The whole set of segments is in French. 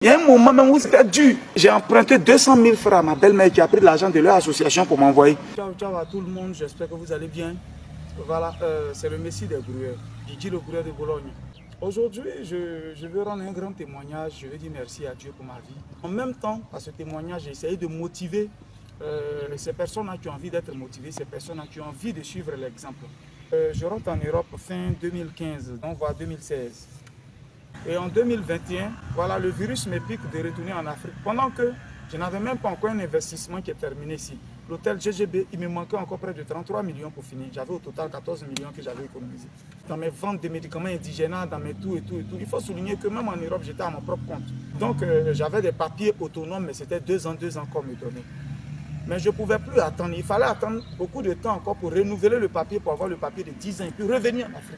Il y a un moment même où c'était dur. J'ai emprunté 200 000 francs à ma belle-mère qui a pris l'argent de leur association pour m'envoyer. Ciao, ciao à tout le monde, j'espère que vous allez bien. Voilà, c'est le Messie des Grouilleurs, Gigi le Grouilleur de Bologne. Aujourd'hui, je veux rendre un grand témoignage, je veux dire merci à Dieu pour ma vie. En même temps, à ce témoignage, j'ai essayé de motiver ces personnes-là qui ont envie d'être motivées, ces personnes-là qui ont envie de suivre l'exemple. Je rentre en Europe fin 2015, on voit 2016. Et en 2021, voilà, le virus me pique de retourner en Afrique. Pendant que je n'avais même pas encore un investissement qui est terminé ici. L'hôtel GGB, il me manquait encore près de 33 millions pour finir. J'avais au total 14 millions que j'avais économisé. Dans mes ventes de médicaments indigénats, dans mes tout et tout et tout. Il faut souligner que même en Europe, j'étais à mon propre compte. Donc j'avais des papiers autonomes, mais c'était 2 ans qu'on me donnait. Mais je ne pouvais plus attendre. Il fallait attendre beaucoup de temps encore pour renouveler le papier, pour avoir le papier de 10 ans et puis revenir en Afrique.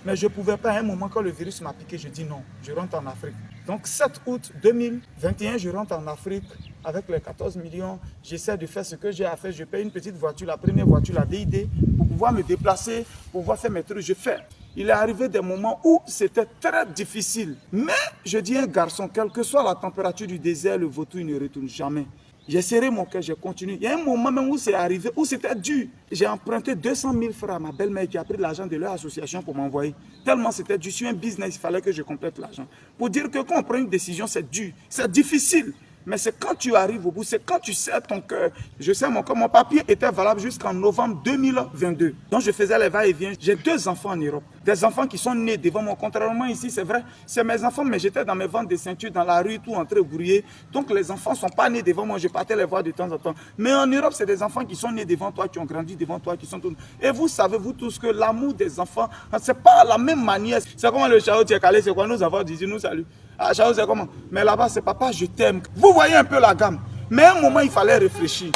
Mais je ne pouvais pas, à un moment quand le virus m'a piqué, je dis non, je rentre en Afrique. Donc 7 août 2021, je rentre en Afrique avec les 14 millions. J'essaie de faire ce que j'ai à faire. Je paye une petite voiture, la première voiture, la DID, pour pouvoir me déplacer, pour pouvoir faire mes trucs. Je fais. Il est arrivé des moments où c'était très difficile. Mais je dis un garçon, quelle que soit la température du désert, le vautour il ne retourne jamais. J'ai serré mon cœur, j'ai continué. Il y a un moment même où c'est arrivé, où c'était dur. J'ai emprunté 200 000 francs à ma belle-mère qui a pris l'argent de leur association pour m'envoyer. Tellement c'était dur. Je suis un business, il fallait que je complète l'argent. Pour dire que quand on prend une décision, c'est dur, c'est difficile. Mais c'est quand tu arrives au bout, c'est quand tu serres ton cœur. Je sais mon cœur, mon papier était valable jusqu'en novembre 2022. Donc je faisais les va-et-vient. J'ai 2 enfants en Europe. Des enfants qui sont nés devant moi. Contrairement ici, c'est vrai, c'est mes enfants, mais j'étais dans mes ventes de ceinture, dans la rue, tout en train de brouiller. Donc les enfants ne sont pas nés devant moi, je partais les voir de temps en temps. Mais en Europe, c'est des enfants qui sont nés devant toi, qui ont grandi devant toi, qui sont tous... Et vous savez, vous tous, que l'amour des enfants, c'est pas la même manière. C'est comme le chao qui est calé, c'est quoi nous avons dit, nous salut. Ah, chao, c'est comment? Mais là-bas, c'est papa, je t'aime. Vous voyez un peu la gamme. Mais à un moment, il fallait réfléchir.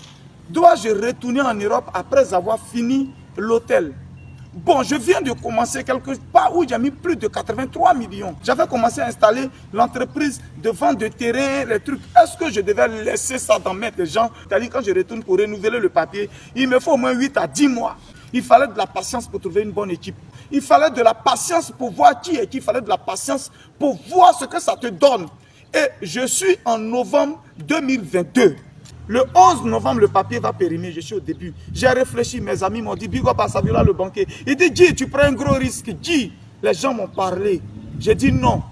Dois-je retourner en Europe après avoir fini l'hôtel? Bon, je viens de commencer quelque part où j'ai mis plus de 83 millions. J'avais commencé à installer l'entreprise de vente de terrain, les trucs. Est-ce que je devais laisser ça dans mes gens? C'est-à-dire quand je retourne pour renouveler le papier, il me faut au moins 8 à 10 mois. Il fallait de la patience pour trouver une bonne équipe. Il fallait de la patience pour voir qui est qui. Il fallait de la patience pour voir ce que ça te donne. Et je suis en novembre 2022. Le 11 novembre, le papier va périmer. Je suis au début. J'ai réfléchi. Mes amis m'ont dit, Big up à Saviola, le banquier. Il dit, Guy, tu prends un gros risque. Guy, les gens m'ont parlé. J'ai dit non.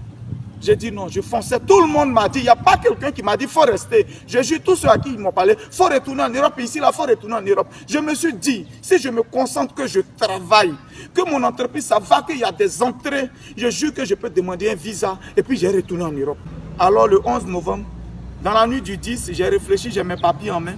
J'ai dit non, je fonçais. Tout le monde m'a dit, il n'y a pas quelqu'un qui m'a dit, il faut rester. J'ai vu tous ceux à qui ils m'ont parlé, il faut retourner en Europe. Ici, là, il faut retourner en Europe. Je me suis dit, si je me concentre, que je travaille, que mon entreprise, ça va, qu'il y a des entrées, je jure que je peux demander un visa. Et puis, j'ai retourné en Europe. Alors, le 11 novembre, dans la nuit du 10, j'ai réfléchi, j'ai mes papiers en main.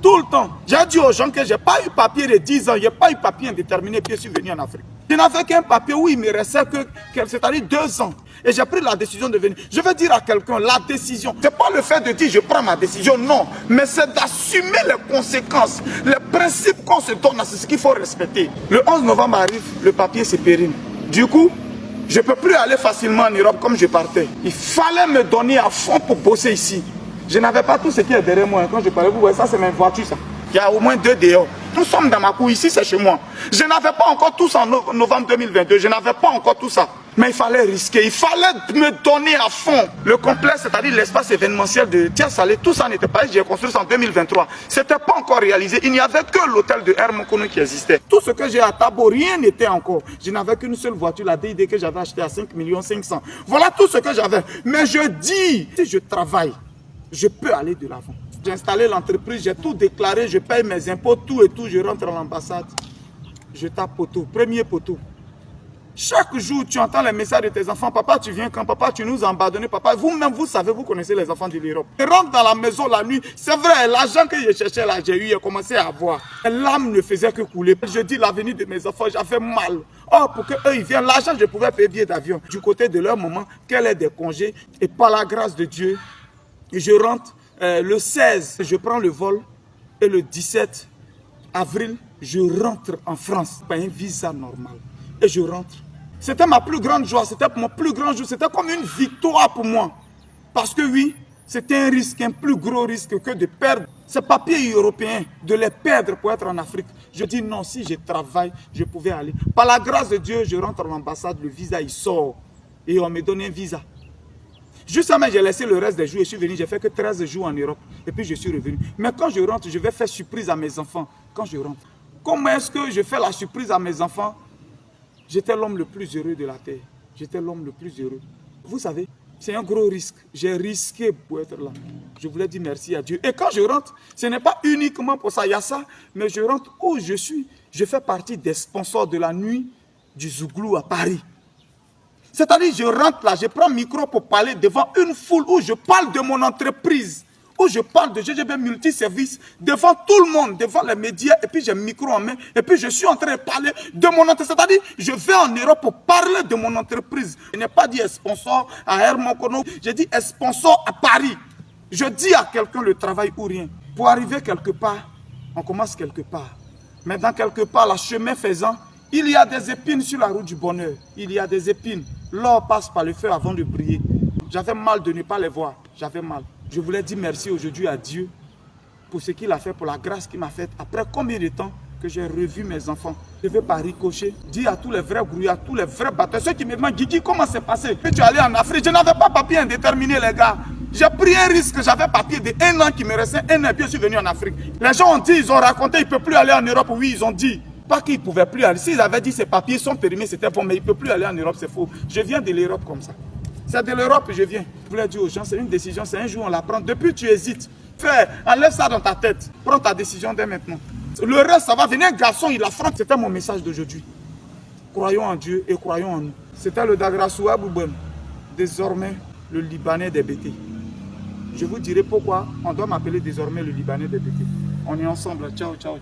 Tout le temps, j'ai dit aux gens que je n'ai pas eu papier de 10 ans, je n'ai pas eu papier indéterminé, puis je suis venu en Afrique. Je n'avais qu'un papier où il me restait que c'est-à-dire 2 ans. Et j'ai pris la décision de venir. Je veux dire à quelqu'un, la décision, ce n'est pas le fait de dire je prends ma décision, non. Mais c'est d'assumer les conséquences, les principes qu'on se donne, c'est ce qu'il faut respecter. Le 11 novembre arrive, le papier se périme. Du coup, je ne peux plus aller facilement en Europe comme je partais. Il fallait me donner à fond pour bosser ici. Je n'avais pas tout ce qui est derrière moi. Quand je parlais, vous voyez, ça c'est ma voiture, ça. Il y a au moins 2 dehors. Nous sommes dans ma cour, ici c'est chez moi. Je n'avais pas encore tout ça en novembre 2022. Je n'avais pas encore tout ça. Mais il fallait risquer, il fallait me donner à fond. Le complexe, c'est-à-dire l'espace événementiel de Tia Salé, tout ça n'était pas, j'ai construit ça en 2023. Ce n'était pas encore réalisé. Il n'y avait que l'hôtel de Hermokono qui existait. Tout ce que j'ai à Tabo, rien n'était encore. Je n'avais qu'une seule voiture, la DID que j'avais achetée à 5 500 000. Voilà tout ce que j'avais. Mais je dis, si je travaille, je peux aller de l'avant. J'ai installé l'entreprise, j'ai tout déclaré, je paye mes impôts, tout et tout. Je rentre à l'ambassade, je tape poteau, premier poteau. Chaque jour, tu entends les messages de tes enfants. Papa, tu viens quand? Papa, tu nous as abandonnés. Papa, vous-même, vous savez, vous connaissez les enfants de l'Europe. Je rentre dans la maison la nuit. C'est vrai, l'argent que je cherchais là, j'ai eu, j'ai commencé à avoir. L'âme ne faisait que couler. Je dis l'avenir de mes enfants, j'avais mal. Oh, pour qu'eux, ils viennent, l'argent, je pouvais payer billet d'avion. Du côté de leur maman, qu'elle ait des congés. Et par la grâce de Dieu, je rentre le 16, je prends le vol. Et le 17 avril, je rentre en France. Par un visa normal. Et je rentre. C'était ma plus grande joie, c'était mon plus grand jour, c'était comme une victoire pour moi. Parce que oui, c'était un risque, un plus gros risque que de perdre ces papiers européens, de les perdre pour être en Afrique. Je dis non, si je travaille, je pouvais aller. Par la grâce de Dieu, je rentre à l'ambassade, le visa il sort et on me donne un visa. Justement, j'ai laissé le reste des jours et je suis venu. J'ai fait que 13 jours en Europe. Et puis je suis revenu. Mais quand je rentre, je vais faire surprise à mes enfants. Quand je rentre. Comment est-ce que je fais la surprise à mes enfants? J'étais l'homme le plus heureux de la terre. J'étais l'homme le plus heureux. Vous savez, c'est un gros risque. J'ai risqué pour être là. Je voulais dire merci à Dieu. Et quand je rentre, ce n'est pas uniquement pour ça. Il y a ça. Mais je rentre où je suis. Je fais partie des sponsors de la nuit du Zouglou à Paris. C'est-à-dire, je rentre là, je prends le micro pour parler devant une foule où je parle de mon entreprise, où je parle de GGB Multiservice, devant tout le monde, devant les médias, et puis j'ai le micro en main, et puis je suis en train de parler de mon entreprise. C'est-à-dire, je vais en Europe pour parler de mon entreprise. Je n'ai pas dit sponsor à Herman Kono, j'ai dit sponsor à Paris. Je dis à quelqu'un le travail ou rien. Pour arriver quelque part, on commence quelque part. Mais dans quelque part, la chemin faisant, il y a des épines sur la route du bonheur. Il y a des épines. L'or passe par le feu avant de briller. J'avais mal de ne pas les voir. J'avais mal. Je voulais dire merci aujourd'hui à Dieu pour ce qu'il a fait, pour la grâce qu'il m'a faite. Après combien de temps que j'ai revu mes enfants. Je vais par ricochet dire à tous les vrais grouillards, à tous les vrais batteurs, ceux qui me demandent, Guigui, comment c'est passé? Que tu es allé en Afrique. Je n'avais pas papier indéterminé, les gars. J'ai pris un risque, j'avais papier de 1 an qui me restait 1 an et puis je suis venu en Afrique. Les gens ont dit, ils ont raconté, ils ne peuvent plus aller en Europe. Oui, ils ont dit. Pas qu'ils ne pouvaient plus aller. S'ils avaient dit ces papiers sont périmés, c'était bon, mais ils ne peuvent plus aller en Europe, c'est faux. Je viens de l'Europe comme ça. C'est de l'Europe que je viens. Je voulais dire aux gens, c'est une décision, c'est un jour on la prend. Depuis tu hésites. Fais, enlève ça dans ta tête. Prends ta décision dès maintenant. Le reste, ça va venir. Un garçon, il affronte. C'était mon message d'aujourd'hui. Croyons en Dieu et croyons en nous. C'était le Dagrasoua Boubem. Désormais, le Libanais des BT. Je vous dirai pourquoi on doit m'appeler désormais le Libanais des BT. On est ensemble. Ciao, ciao.